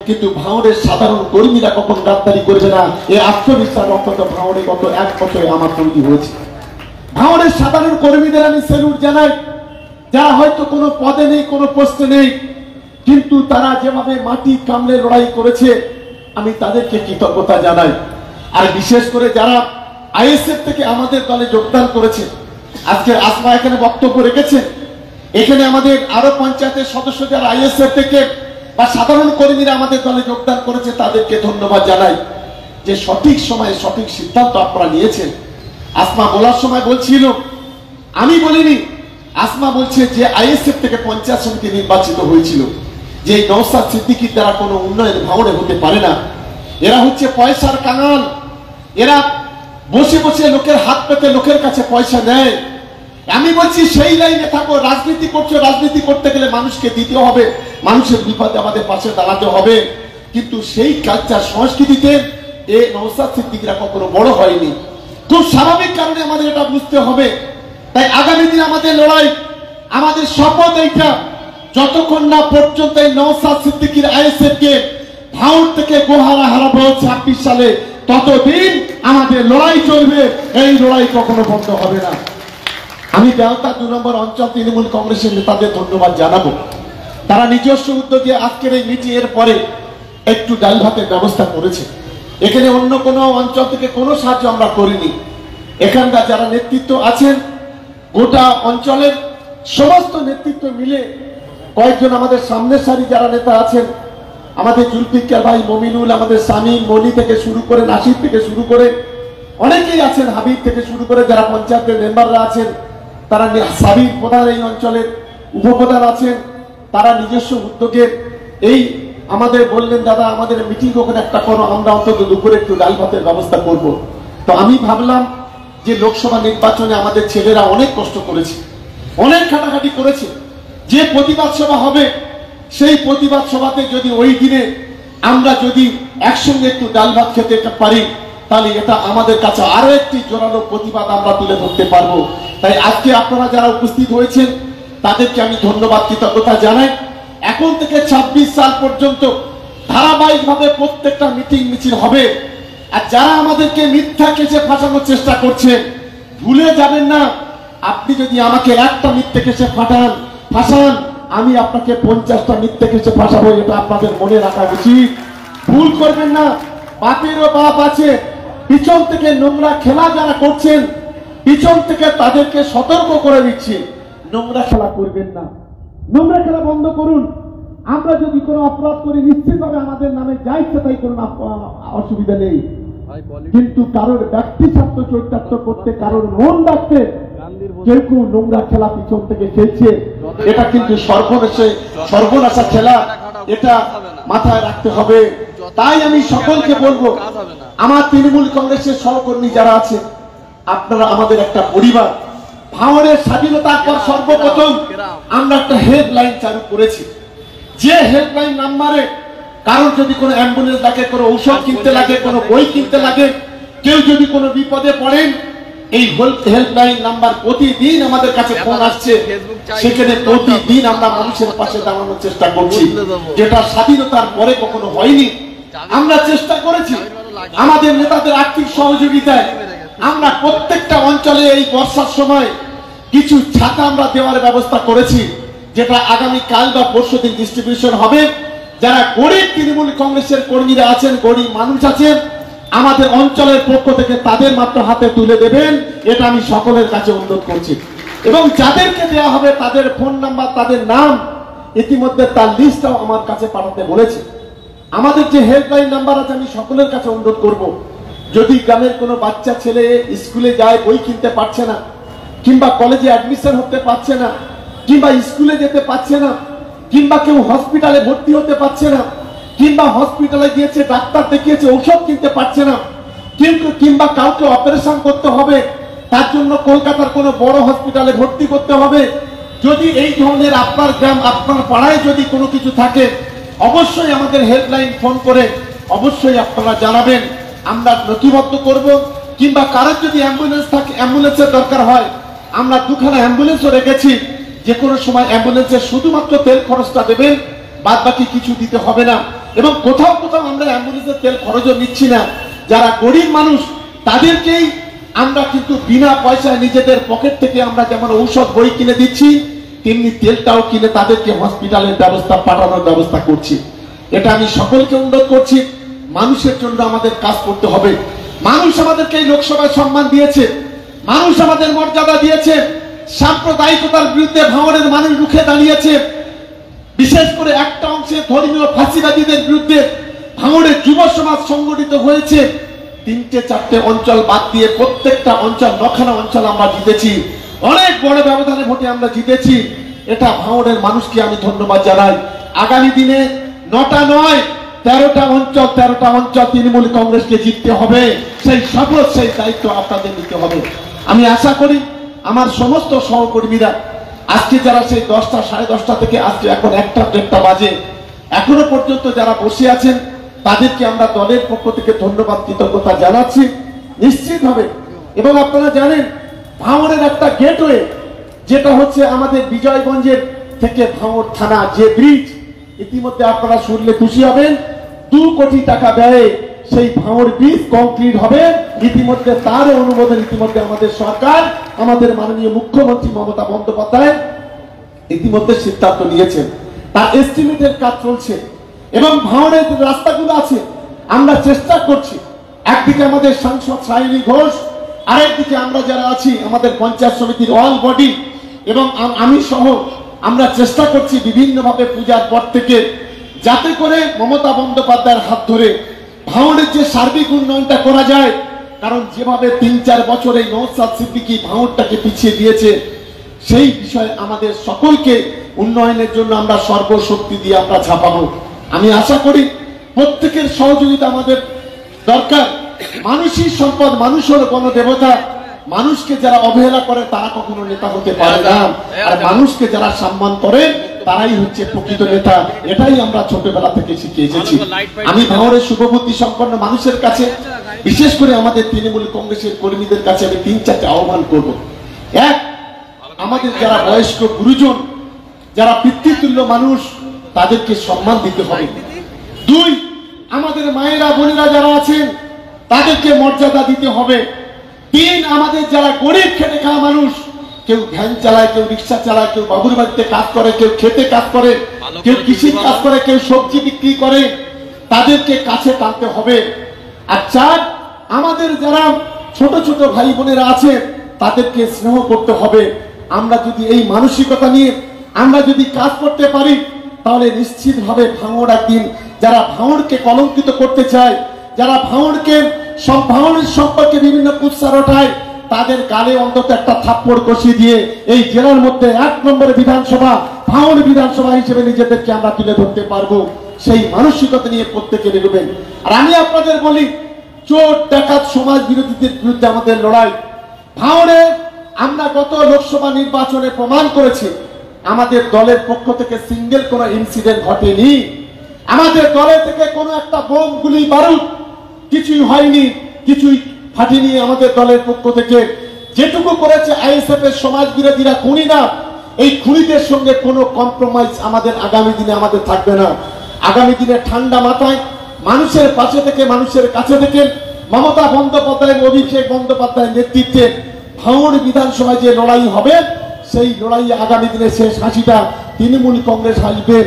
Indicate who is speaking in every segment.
Speaker 1: কিন্তু ভাঙড়ের সাধারণ কর্মীরা কখন গাদ্দারি করবে না, এই আত্মবিশ্বাস অন্তত ভাঙড়ে গত 1 বছরে আমার তৈরি হয়েছে। ভাঙড়ের সাধারণ কর্মীদের আমি স্যালুট জানাই, যারা হয়তো কোনো পদে নেই, কোনো পোস্টে নেই, কিন্তু তারা যেভাবে মাটি কামড়ে লড়াই করেছে আমি তাদেরকে কৃতজ্ঞতা জানাই। আর বিশেষ করে যারা আইএসএফ থেকে আমাদের দলে যোগদান করেছে, আজকে আসমা এখানে বক্তব্য রেখেছে, এখানে আমাদের আরো পঞ্চায়েতের সদস্য যারা আইএসএফ থেকে বা সাধারণ কর্মীরা আমাদের দলে যোগদান করেছে তাদেরকে ধন্যবাদ জানাই যে সঠিক সময়ে সঠিক সিদ্ধান্ত আপনারা নিয়েছেন। আসমা বলার সময় বলছিল, আমি বলিনি, আসমা বলছে যে আইএসএফ থেকে পঞ্চায়েত সমিতি নির্বাচিত হয়েছিল, যে নওশাদ সিদ্দিকীর দ্বারা কোনো উন্নয়ন ভাঙড়ে হতে পারে না। এরা হচ্ছে পয়সার কাঙাল, এরা বসে বসে লোকের হাত পেতে লোকের কাছে পয়সা নেয়। আমি বলছি সেই লাইনে থাকো, রাজনীতি করছো, রাজনীতি করতে গেলে মানুষকে দিতে হবে, মানুষের বিপদে আমাদের পাশে দাঁড়াতে হবে, কিন্তু সেই কালচার সংস্কৃতিতে এ নওশাদ সিদ্দিকীরা কখনো বড় হয়নি। খুব স্বাভাবিক কারণে আমাদের এটা বুঝতে হবে। তাই আগামী দিন আমাদের লড়াই, আমাদের শপথ এইটা, যতক্ষণ না পর্যন্ত এই নওশাদ সিদ্দিকীর আইএসএফ কে ভাঙড় থেকে গোহারা হারাবো 26 সালে, ততদিন আমাদের লড়াই চলবে, এই লড়াই কখনো বন্ধ হবে না। আমি বেলতা 2 নম্বর অঞ্চল তৃণমূল কংগ্রেসের নেতাদের ধন্যবাদ জানাবো, তারা নিজস্ব উদ্যোগে আজকের এই মিটিং এর পরে একটু ডাল ভাতের ব্যবস্থা করেছে। এখানে অন্য কোনো অঞ্চল থেকে কোনো সাহায্য আমরা করিনি। এখানকার যারা নেতৃত্ব আছেন, গোটা অঞ্চলের সমস্ত নেতৃত্ব মিলে, কয়েকজন আমাদের সামনের সারি যারা নেতা আছেন, আমাদের জুলফিকার ভাই, মমিনুল, আমাদের শামীম, মনি থেকে শুরু করে, নাসির থেকে শুরু করে অনেকেই আছেন, হাবিব থেকে শুরু করে যারা পঞ্চায়েতের মেম্বাররা আছেন, তারা সাবির প্রধান, এই অঞ্চলের উপপ্রধান আছেন, তারা নিজস্ব উদ্যোগে এই আমাদের বললেন, দাদা আমাদের মিটিং ওখানে একটা করো, আমরা অন্তত দুপুরে একটু ডাল ভাতের ব্যবস্থা করব। তো আমি ভাবলাম যে লোকসভা নির্বাচনে আমাদের ছেলেরা অনেক কষ্ট করেছে, অনেক খাটাখাটি করেছে, যে প্রতিবাদ সভা হবে সেই প্রতিবাদ সভাতে যদি ওই দিনে আমরা যদি একসঙ্গে একটু ডাল ভাত খেতে পারি, তাহলে এটা আমাদের কাছে আরো একটি জোরালো প্রতিবাদ আমরা তুলে ধরতে পারবো। তাই আজকে আপনারা যারা উপস্থিত হয়েছেন তাদেরকে আমি ধন্যবাদ, কৃতজ্ঞতা জানাই। এখন থেকে 26 সাল পর্যন্ত ধারাবাহিকভাবে প্রত্যেকটা মিটিং মিছিল হবে। আর যারা আমাদেরকে মিথ্যা কেসে ফাঁসানোর চেষ্টা করছে, ভুলে যাবেন না, আপনি যদি আমাকে একটা মিথ্যে কেসে ফাঁসান, আমি আপনাকে 50টা মিথ্যে কেসে ফাঁসাবো, এটা আপনাদের মনে রাখা উচিত। ভুল করবেন না, বাপেরও বাপ আছে, পিছন থেকে নোংরা খেলা যারা করছেন, পিছন থেকে তাদেরকে সতর্ক করে দিচ্ছি, নোংরা খেলা করবেন না, নোংরা খেলা বন্ধ করুন। আমরা যদি কোনো অপরাধ করি নিশ্চিতভাবে আমাদের নামে যা ইচ্ছা তাই করুন, অসুবিধা নেই, কিন্তু কারোর ব্যক্তি স্বার্থ চরিতার্থ করতে, কারোর মন রাখতে কেউ কেউ নোংরা খেলা পিছন থেকে খেলছে, এটা কিন্তু সর্বনাশা খেলা, এটা মাথায় রাখতে হবে। তাই আমি সকলকে বলবো, আমার তৃণমূল কংগ্রেসের সহকর্মী যারা আছে, আপনারা আমাদের একটা পরিবার। ভাঙড়ের স্বাধীনতার পর সর্বপ্রথম আমরা একটা হেল্পলাইন চালু করেছি, যে হেল্পলাইন নাম্বারে কারোর যদি কোনো অ্যাম্বুলেন্স লাগে, কোনো ঔষধ কিনতে লাগে, কোনো বই কিনতে লাগে, কেউ যদি কোনো বিপদে পড়েন, এই হেল্পলাইন নাম্বার প্রতিদিন আমাদের কাছে ফোন আসছে, সেখানে প্রতিদিন আমরা মানুষের পাশে দাঁড়ানোর চেষ্টা করছি, যেটা স্বাধীনতার পরে কখনো হয়নি। আমরা চেষ্টা করেছি আমাদের নেতাদের আর্থিক সহযোগিতায়, আমরা প্রত্যেকটা অঞ্চলে এই বর্ষার সময় কিছু ছাতা আমরা দেওয়ার ব্যবস্থা করেছি, যেটা আগামী কাল বা পরশুদিন ডিস্ট্রিবিউশন হবে। যারা গরিব তৃণমূল কংগ্রেসের কর্মীরা আছেন, গরিব মানুষ আছেন, আমাদের অঞ্চলের পক্ষ থেকে তাদের মাত্র হাতে তুলে দেবেন, এটা আমি সকলের কাছে অনুরোধ করছি। এবং যাদেরকে দেওয়া হবে তাদের ফোন নাম্বার, তাদের নাম ইতিমধ্যে তার লিস্টটাও আমার কাছে পাঠাতে বলেছে। আমাদের যে হেল্পলাইন নাম্বার আছে, আমি সকলের কাছে অনুরোধ করব, যদি গ্রামের কোনো বাচ্চা ছেলে স্কুলে যায়, বই কিনতে পারছে না, কিংবা কলেজে অ্যাডমিশন হতে পারছে না, কিংবা স্কুলে যেতে পারছে না, কিংবা কেউ হসপিটালে ভর্তি হতে পারছে না, কিংবা হসপিটালে গিয়েছে, ডাক্তার দেখিয়েছে, ঔষধ কিনতে পারছে না, কিংবা কাউকে অপারেশন করতে হবে, তার জন্য কলকাতার কোনো বড় হসপিটালে ভর্তি করতে হবে, যদি এই ধরনের আপনার গ্রাম, আপনার পাড়ায় যদি কোনো কিছু থাকে, অবশ্যই আমাদের হেল্পলাইন ফোন করে অবশ্যই আপনারা জানাবেন, আমরা নথিবদ্ধ করব। কিংবা কারোর যদি অ্যাম্বুলেন্স থাকে, অ্যাম্বুলেন্সের দরকার হয়, আমরা 2খানা অ্যাম্বুলেন্সও রেখেছি, যে কোনো সময় অ্যাম্বুলেন্সের শুধুমাত্র তেল খরচটা দেবেন, বাদ বাকি কিছু দিতে হবে না। এবং কোথাও কোথাও আমরা অ্যাম্বুলেন্সের তেল খরচও নিচ্ছি না। যারা গরিব মানুষ তাদেরকেই আমরা কিন্তু বিনা পয়সায় নিজেদের পকেট থেকে আমরা যেমন ঔষধ বই কিনে দিচ্ছি, তেমনি তেলটাও কিনে তাদেরকে হসপিটালের ব্যবস্থা পাঠানোর ব্যবস্থা করছি। এটা আমি সকলকে অনুরোধ করছি, মানুষের জন্য আমাদের কাজ করতে হবে। মানুষ আমাদেরকে এই লোকসভায় সম্মান দিয়েছে, মানুষ আমাদের মর্যাদা দিয়েছে, সাম্প্রদায়িকতার বিরুদ্ধে ভাঙড়ের মানুষ রুখে দাঁড়িয়েছে। বিশেষ করে একটা অংশে ধর্মীয় ফাঁসিবাদীদের বিরুদ্ধে ভাঙড়ের যুব সমাজ সংগঠিত হয়েছে। 3-4টে অঞ্চল বাদ দিয়ে প্রত্যেকটা অঞ্চল, 9খানা অঞ্চল আমরা জিতেছি, অনেক বড় ব্যবধানে ভোটে আমরা জিতেছি। এটা ভাঙড়ের মানুষকে আমি ধন্যবাদ জানাই। আগামী দিনে 9টা নয় 13টা অঞ্চল তৃণমূল কংগ্রেসকে জিততে হবে। সেই শপথ, সেই দায়িত্ব আপনাদের নিতে হবে। আমি আশা করি আমার সমস্ত সহকর্মীরা আজকে যারা সেই 10টা, 10:30 থেকে আজকে এখন 1টা বাজে এখনো পর্যন্ত যারা বসে আছেন, তাদেরকে আমরা দলের পক্ষ থেকে ধন্যবাদ, কৃতজ্ঞতা জানাচ্ছি নিশ্চিত হবে। এবং আপনারা জানেন ভাঙড়ের একটা গেটওয়ে, যেটা হচ্ছে আমাদের বিজয়গঞ্জের থেকে ভাঙড় থানা যে ব্রিজ, ইতিমধ্যে আপনারা শুনলে খুশি হবেন, 2 কোটি টাকা ব্যয়ে সেই ভাঙড় ব্রিজ কমপ্লিট হবে। ইতিমধ্যে তার অনুমোদন ইতিমধ্যে আমাদের সরকার, আমাদের মাননীয় মুখ্যমন্ত্রী মমতা বন্দ্যোপাধ্যায় ইতিমধ্যে সিদ্ধান্ত নিয়েছেন। তার এস্টিমেটের কাজ চলছে এবং ভাঙড়ের রাস্তাগুলো আছে, আমরা চেষ্টা করছি। একদিকে আমাদের সাংসদ সায়নী ঘোষ, আরেকদিকে আমরা যারা আছি আমাদের পঞ্চায়েত সমিতির অল বডি এবং আমি সহ আমরা চেষ্টা করছি বিভিন্নভাবে পূজার পর থেকে, যাতে করে মমতা বন্দ্যোপাধ্যায়ের হাত ধরে ভাঙড়ের যে সার্বিক উন্নয়নটা করা যায়। কারণ যেভাবে 3-4 বছরে নওশাদ সিদ্দিকী ভাঙড়টাকে পিছিয়ে দিয়েছে, সেই বিষয়ে আমাদের সকলকে উন্নয়নের জন্য আমরা সর্বশক্তি দিয়ে আমরা ঝাঁপাবো। আমি আশা করি প্রত্যেকের সহযোগিতা আমাদের দরকার। মানুষই সম্পদ, মানুষ হলো গণদেবতা। মানুষকে যারা অবহেলা করে তারা কখনো নেতা হতে পারে না, আর মানুষকে যারা সম্মান করে তারাই হচ্ছে প্রকৃত নেতা। এটাই আমরা ছোটবেলা থেকে শিখে এসেছি। আমি ভাঙড়ের শুভবুদ্ধি সম্পন্ন মানুষের কাছে, বিশেষ করে আমাদের তৃণমূল কংগ্রেসের কর্মীদের কাছে আমি 3-4টে আহ্বান করব। 1, আমাদের যারা বয়স্ক গুরুজন, যারা পিতৃতুল্য মানুষ, তাদেরকে সম্মান দিতে হবে। 2, আমাদের মায়েরা বোনেরা যারা আছেন তাদেরকে মর্যাদা দিতে হবে। 3, আমাদের যারা গরিব খেটে খাওয়া মানুষ, কেউ ভ্যান চালায়, কেউ রিক্সা চালায়, কেউ বাবুর বাড়িতে কাজ করে, কেউ খেতে কাজ করে, কেউ কৃষি কাজ করে, কেউ সবজি বিক্রি করে, তাদেরকে কাছে টানতে হবে। আর 4, আমাদের যারা ছোট ছোট ভাই বোনেরা আছে তাদেরকে স্নেহ করতে হবে। আমরা যদি এই মানসিকতা নিয়ে আমরা যদি কাজ করতে পারি, তাহলে নিশ্চিতভাবে ভাঙড় একদিন, যারা ভাঙড়কে কলঙ্কিত করতে চায়, যারা ভাঙড়ের সম্পর্কে বিভিন্ন কুৎসা রটায়, তাদের গালে অন্তত একটা থাপ্পড় কষিয়ে দিয়ে এই জেলার মধ্যে 1 নম্বরে বিধানসভা, ভাঙড় বিধানসভা হিসেবে নিজেদেরকে আমরা তুলে ধরতে পারবো। সেই মানসিকতা নিয়ে প্রত্যেকে এগোবেন। আর আমি আপনাদের বলি, চোর ডাকাত সমাজ বিরোধীদের বিরুদ্ধে আমাদের লড়াই। ভাঙড়ে আমরা গত লোকসভা নির্বাচনে প্রমাণ করেছি আমাদের দলের পক্ষ থেকে সিঙ্গেল কোনো ইনসিডেন্ট ঘটেনি। আমাদের দলের থেকে কোনো একটা বোম, গুলি, বারুদ কিছুই হয়নি, কিছুই ফাটেনি। আমাদের দলের পক্ষ থেকে যেটুকু করেছে আইএসএফ এর সমাজ বিরোধীরা খুনি না, এই খুনিদের সঙ্গে কোনো কম্প্রোমাইজ আমাদের আগামী দিনে আমাদের থাকবে না। আগামী দিনে ঠান্ডা মাথায় মানুষের পাশে থেকে, মানুষের কাছে থেকে মমতা বন্দ্যোপাধ্যায়, অভিষেক বন্দ্যোপাধ্যায়ের নেতৃত্বে ভাঙড় বিধানসভায় যে লড়াই হবে, সেই লড়াইয়ে আগামী দিনে শেষ হাসিটা তৃণমূল কংগ্রেস হাসবে,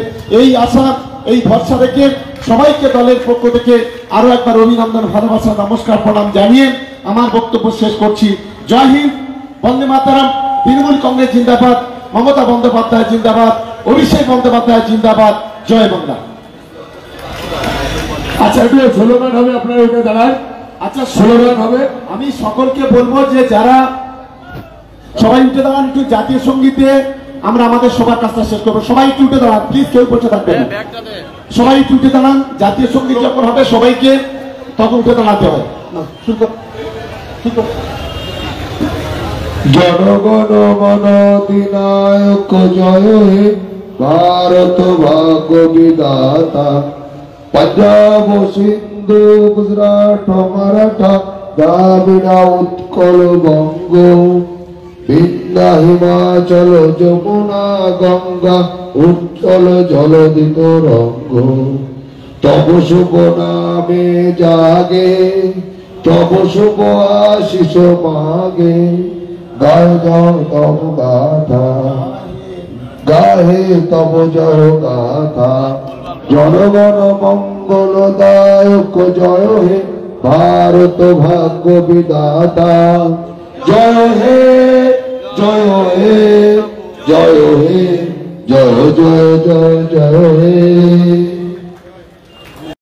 Speaker 1: এই আশা, এই ভরসা রেখে সবাইকে দলের পক্ষ থেকে আরো একবার অভিনন্দন, ভালোবাসা, নমস্কার, প্রণাম জানিয়ে আমার বক্তব্য শেষ করছি। জয় হিন্দ, বন্দে মাতরম। তৃণমূল কংগ্রেস জিন্দাবাদ, মমতা বন্দ্যোপাধ্যায় জিন্দাবাদ, অভিষেক বন্দ্যোপাধ্যায় জিন্দাবাদ। জয় বাংলা।
Speaker 2: আচ্ছা, একটু স্লোগান হবে, আপনারা উঠে দাঁড়ান।
Speaker 1: আচ্ছা, স্লোগান হবে। আমি সকলকে বলবো যে যারা সবাই উঠে দাঁড়ান, একটু জাতীয় সঙ্গীতে আমরা আমাদের সবার কাজটা শেষ করবো। সবাই একটু উঠে দাঁড়ান প্লিজ, কেউ বসে থাকবেন না। সবাই একটু উঠে দাঁড়ান, জাতীয় সঙ্গীত যখন হবে সবাইকে তখন উঠে দাঁড়াতে হয়।
Speaker 2: জনগণ মন অধিনায়ক জয় হে, ভারত ভাগ্য বিধাতা, पंजाब सिंधु गुजरात मराठा द्राविड़ उत्कल बंग बिंदा हिमाचल जमुना गंगा उज्जल जलदित रंग তব শুভ নামে জাগে, তব শুভ আশিস মাগে, গায় জয় তব গাথা, গাহে তব জয় গাথা। জনগণ মঙ্গলদায়ক জয় হে ভারত ভাগ্য বিধাতা, জয় হে জয় হে জয় হে, জয় জয় জয় জয় হে।